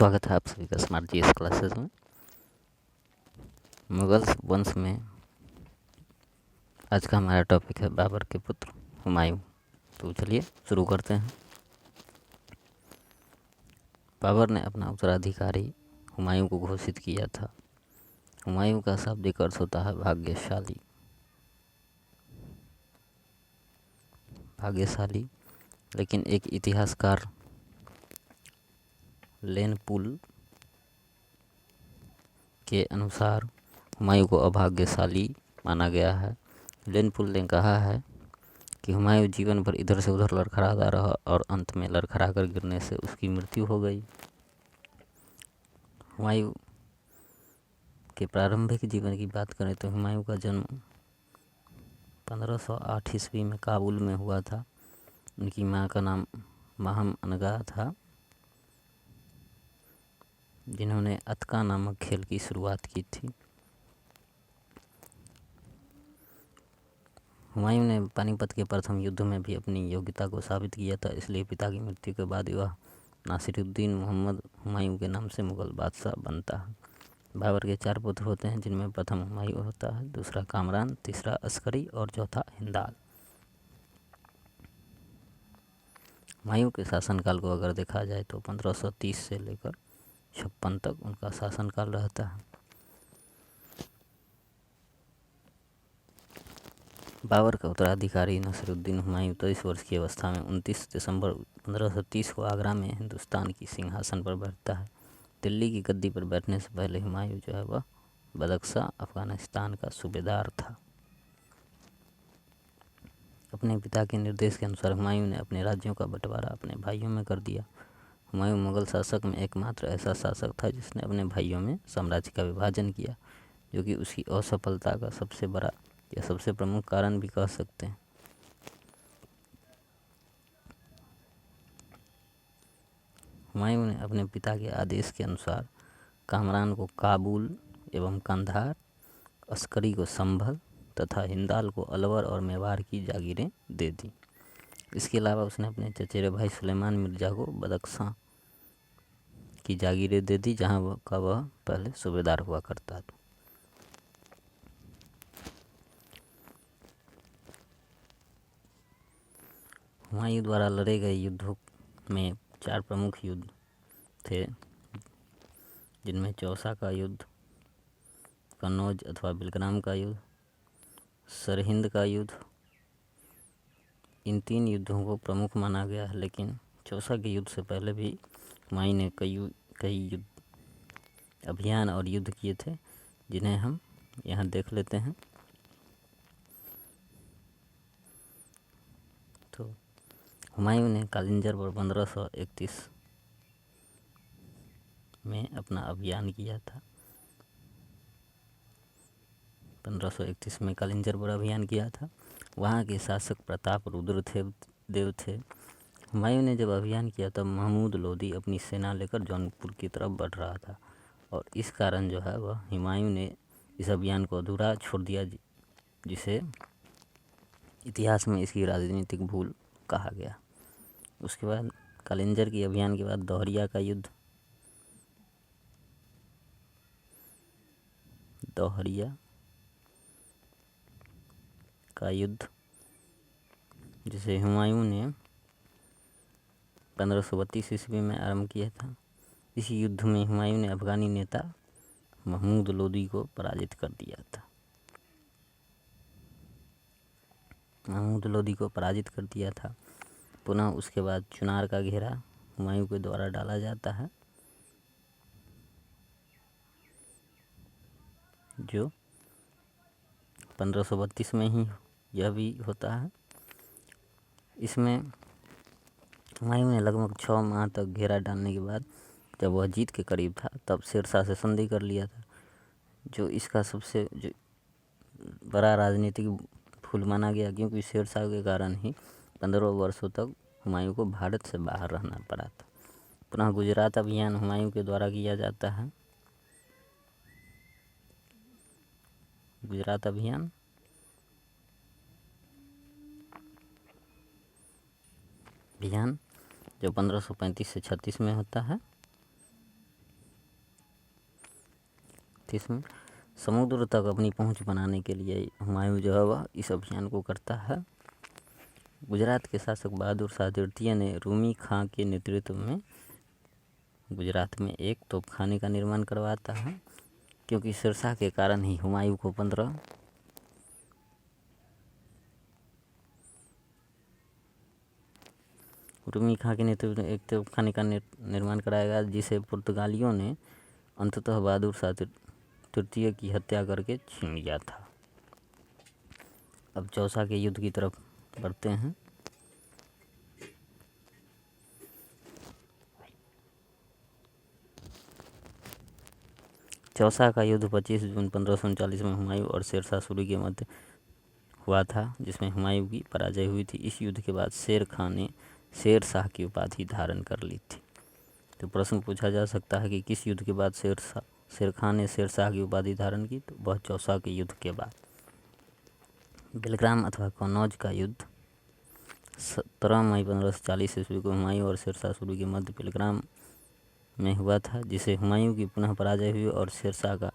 स्वागत है आप सभी का स्मार्ट जीएस क्लासेस में। मुगल वंश में आज का हमारा टॉपिक है बाबर के पुत्र हुमायूं। तो चलिए शुरू करते हैं। बाबर ने अपना उत्तराधिकारी हुमायूं को घोषित किया था। हुमायूं का शाब्दिक अर्थ होता है भाग्यशाली। भाग्यशाली, लेकिन एक इतिहासकार लेन पुल के अनुसार हुमायूं को अभाग्यशाली माना गया है। लेन पुल ने कहा है कि हुमायूं जीवन भर इधर से उधर लड़खड़ाता रहा और अंत में लड़खड़ा कर गिरने से उसकी मृत्यु हो गई। हुमायूं के प्रारंभिक जीवन की बात करें तो हुमायूं का जन्म 1508 ईस्वी में काबुल में हुआ था। उनकी मां का नाम महम अनगा था, जिन्होंने अतका नामक खेल की शुरुआत की थी। हुमायूं ने पानीपत के प्रथम युद्ध में भी अपनी योग्यता को साबित किया था, इसलिए पिता की मृत्यु के बाद वह नासिरुद्दीन मोहम्मद हुमायूं के नाम से मुगल बादशाह बनता है। बाबर के 4 पुत्र होते हैं, जिनमें प्रथम हुमायूं होता है, दूसरा कामरान, तीसरा अस्करी और चौथा हिंदाल। हुमायूं के शासनकाल को अगर देखा जाए तो 1530 से लेकर 56 तक उनका शासनकाल रहता है। बाबर का उत्तराधिकारी नसीरुद्दीन हुमायूं 23 वर्ष की अवस्था में 29 दिसंबर 1530 को आगरा में हिंदुस्तान की सिंहासन पर बैठता है। दिल्ली की गद्दी पर बैठने से पहले हुमायूं जो है वह बदख्शां अफगानिस्तान का सूबेदार था। अपने पिता के निर्देश के अनुसार हुमायूं ने अपने राज्यों का बंटवारा अपने भाइयों में कर दिया। हुमायूं मुगल शासक में एकमात्र ऐसा शासक था जिसने अपने भाइयों में साम्राज्य का विभाजन किया, जो कि उसकी असफलता का सबसे बड़ा या सबसे प्रमुख कारण भी कह सकते हैं। हुमायूं ने अपने पिता के आदेश के अनुसार कामरान को काबुल एवं कंधार, अस्करी को संभल तथा हिंदाल को अलवर और मेवाड़ की जागीरें दे दी। इसके अलावा उसने अपने चचेरे भाई सुलेमान मिर्जा को बदख्शां की जागीरें दे दी, जहां वह पहले सूबेदार हुआ करता था। हुमायूं द्वारा लड़े गए युद्धों में 4 प्रमुख युद्ध थे, जिनमें चौसा का युद्ध, कन्नौज अथवा बिलग्राम का युद्ध, सरहिंद का युद्ध। इन 3 युद्धों को प्रमुख माना गया है, लेकिन चौसा के युद्ध से पहले भी हुमायूं ने कई युद्ध, अभियान और युद्ध किए थे, जिन्हें हम यहाँ देख लेते हैं। तो हुमायूं ने कालिंजर पर 1531 में अपना अभियान किया था। 1531 में कालिंजर पर अभियान किया था। वहाँ के शासक प्रताप रुद्र देव थे। हुमायूं ने जब अभियान किया तब महमूद लोदी अपनी सेना लेकर जौनपुर की तरफ बढ़ रहा था, और इस कारण जो है वह हुमायूं ने इस अभियान को अधूरा छोड़ दिया, जिसे इतिहास में इसकी राजनीतिक भूल कहा गया। उसके बाद कालिंजर की अभियान के बाद दोहरिया का युद्ध, जिसे हुमायूं ने 1532 ईस्वी में आरंभ किया था। इस युद्ध में हुमायूं ने अफगानी नेता महमूद लोदी को पराजित कर दिया था। पुनः उसके बाद चुनार का घेरा हुमायूं के द्वारा डाला जाता है, जो 1532 में ही यह भी होता है। इसमें हुमायूं ने लगभग 6 माह तक घेरा डालने के बाद, जब वह जीत के करीब था, तब शेरशाह से संधि कर लिया था, जो इसका सबसे बड़ा राजनीतिक भूल माना गया, क्योंकि शेरशाह के कारण ही 15 वर्षों तक हुमायूं को भारत से बाहर रहना पड़ा था। पुनः गुजरात अभियान हुमायूं के द्वारा किया जाता है। गुजरात अभियान जो 1535 से 36 में होता है। में समुद्र तक अपनी पहुंच बनाने के लिए हुमायूं जो है वह इस अभियान को करता है। गुजरात के शासक बहादुर शाह तृतीय ने रूमी खां के नेतृत्व में गुजरात में एक तोपखाने का निर्माण करवाता है, क्योंकि शेरशाह के कारण ही हुमायूं को 15 रूमी खां के नेतृत्व में एक तोपखाने का निर्माण कराया गया, जिसे पुर्तगालियों ने अंततः बहादुर शाह तृतीय की हत्या करके छीन लिया था। अब चौसा के युद्ध की तरफ बढ़ते हैं। चौसा का युद्ध 25 जून 1539 में हुमायूं और शेरशाह सूरी के मध्य हुआ था, जिसमें हुमायूं की पराजय हुई थी। इस युद्ध के बाद शेर खां ने शेरशाह की उपाधि धारण कर ली थी। तो प्रश्न पूछा जा सकता है कि किस युद्ध के बाद शेर खां ने शेरशाह की उपाधि धारण की, तो वह चौसा के युद्ध के बाद। बेलग्राम अथवा कन्नौज का युद्ध 17 मई 1540 ईस्वी को हुमायूं और शेरशाह सूरी के मध्य बेलग्राम में हुआ था, जिसे हुमायूं की पुनः पराजय हुई और शेरशाह का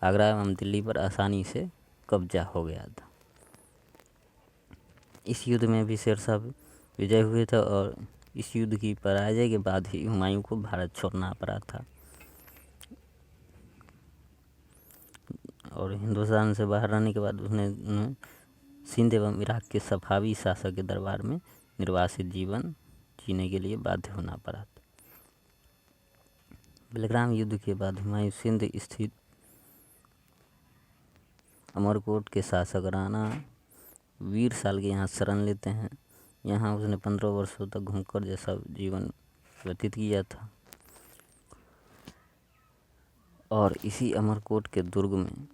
आगरा एवं दिल्ली पर आसानी से कब्जा हो गया था। इस युद्ध में भी शेरशाह विजय हुए थे और इस युद्ध की पराजय के बाद ही हुमायूं को भारत छोड़ना पड़ा था और हिंदुस्तान से बाहर रहने के बाद उसने सिंध एवं इराक के सफावी शासक के दरबार में निर्वासित जीवन जीने के लिए बाध्य होना पड़ा था। बेलग्राम युद्ध के बाद हुमायूं सिंध स्थित अमरकोट के शासक राणा वीर साल के यहाँ शरण लेते हैं। यहाँ उसने 15 वर्षों तक घूमकर जैसा जीवन व्यतीत किया था और इसी अमरकोट के दुर्ग में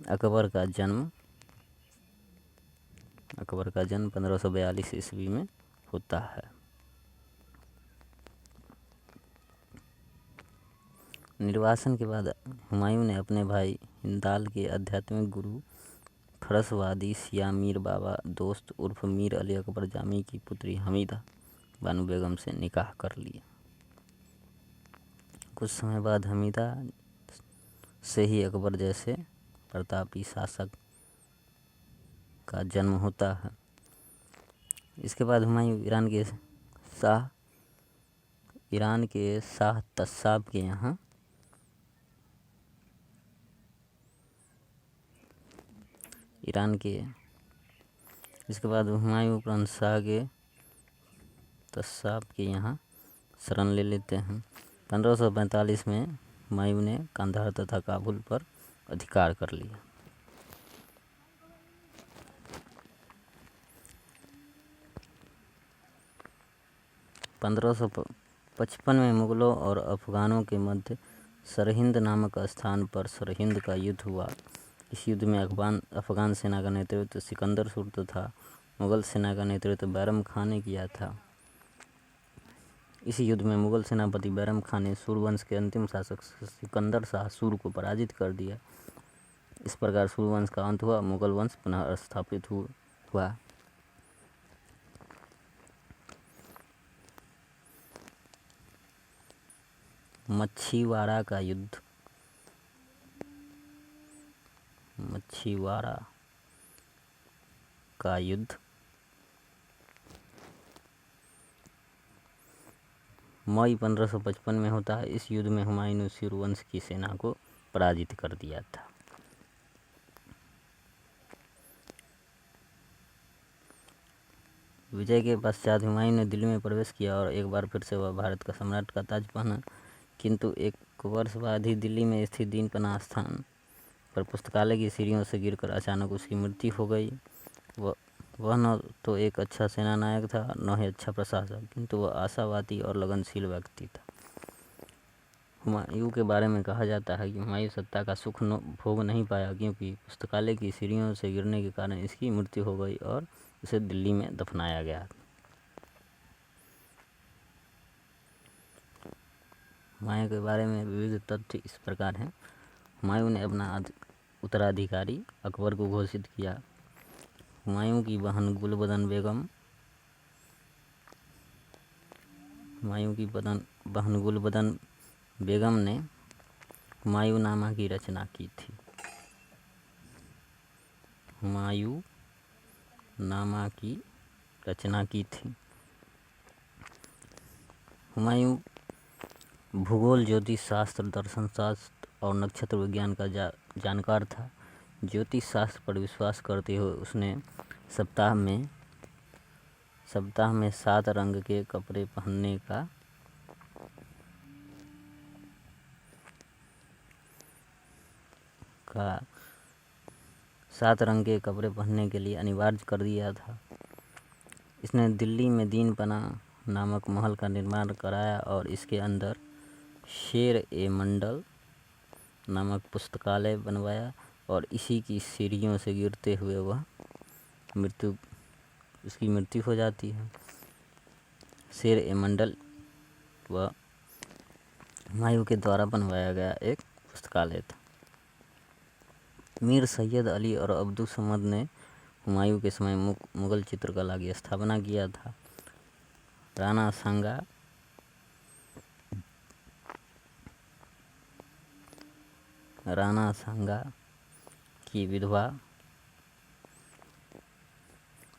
अकबर का जन्म 1542 ईस्वी में होता है। निर्वासन के बाद हुमायूं ने अपने भाई हिंदाल के आध्यात्मिक गुरु फरसवादी सिया मीर बाबा दोस्त उर्फ मीर अली अकबर जामी की पुत्री हमीदा बानू बेगम से निकाह कर लिया। कुछ समय बाद हमीदा से ही अकबर जैसे प्रतापी शासक का जन्म होता है। इसके बाद हुमायूं ईरान के शाह तस्साब के यहाँ इसके बाद हुमायूं उपरांत शाह के तस्साब के यहाँ शरण ले लेते हैं। 1545 में हुमायूं ने कांधार तथा काबुल पर अधिकार कर लिया। 1555 में मुगलों और अफगानों के मध्य सरहिंद नामक स्थान पर सरहिंद का युद्ध हुआ। इस युद्ध में अफगान सेना का नेतृत्व सिकंदर सूर तथा मुगल सेना का नेतृत्व बैरम खां ने किया था। इस युद्ध में मुगल सेनापति बैरम खां ने सूर वंश के अंतिम शासक सिकंदर शाह सूर को पराजित कर दिया। इस प्रकार सूर वंश का अंत हुआ, मुगल वंश पुनः स्थापित हुआ। मच्छीवाड़ा का युद्ध मई 1555 में होता है। इस युद्ध में हुमायूं ने सूर वंश की सेना को पराजित कर दिया था। विजय के पश्चात हुमायूं ने दिल्ली में प्रवेश किया और एक बार फिर से वह भारत का सम्राट का ताज पहना, किंतु एक वर्ष बाद ही दिल्ली में स्थित दीन पनाह स्थान पर पुस्तकालय की सीढ़ियों से गिरकर अचानक उसकी मृत्यु हो गई। वह न तो एक अच्छा सेनानायक था न ही अच्छा प्रशासक, किंतु वह आशावादी और लगनशील व्यक्ति था। हुमायूं के बारे में कहा जाता है कि हुमायूं सत्ता का सुख भोग नहीं पाया, क्योंकि पुस्तकालय की सीढ़ियों से गिरने के कारण इसकी मृत्यु हो गई और उसे दिल्ली में दफनाया गया। हुमायूं के बारे में विविध तथ्य इस प्रकार हैं। हुमायूं ने अपना उत्तराधिकारी अकबर को घोषित किया। हुमायूं की बहन गुलबदन बेगम ने हुमायूंनामा की रचना की थी। हुमायूंनामा की रचना की थी। हुमायूं भूगोल, ज्योतिष शास्त्र, दर्शन शास्त्र और नक्षत्र विज्ञान का जानकार था। ज्योतिष शास्त्र पर विश्वास करते हुए उसने सप्ताह में 7 रंग के कपड़े पहनने का 7 रंग के कपड़े पहनने के लिए अनिवार्य कर दिया था। इसने दिल्ली में दीनपना नामक महल का निर्माण कराया और इसके अंदर शेर-ए-मंडल नामक पुस्तकालय बनवाया और इसी की सीढ़ियों से गिरते हुए उसकी मृत्यु हो जाती है। शेर-ए-मंडल वह हुमायूं के द्वारा बनवाया गया एक पुस्तकालय था। मीर सैयद अली और अब्दुल समद ने हुमायूं के समय मुगल चित्रकला की स्थापना किया था। राणा सांगा की विधवा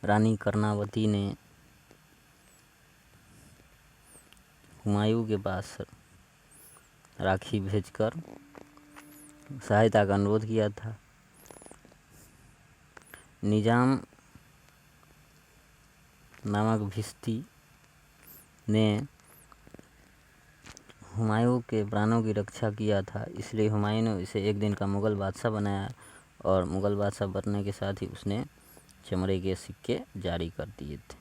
रानी कर्णावती ने हुमायूं के पास राखी भेजकर सहायता का अनुरोध किया था। निजाम नामक भिश्ती ने हुमायूं के प्राणों की रक्षा किया था, इसलिए हुमायूं ने इसे एक दिन का मुगल बादशाह बनाया और मुगल बादशाह बनने के साथ ही उसने चमड़े के सिक्के जारी कर दिए थे।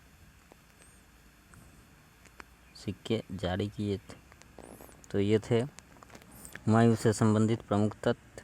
तो ये थे हुमायूं से संबंधित प्रमुख तथ्य।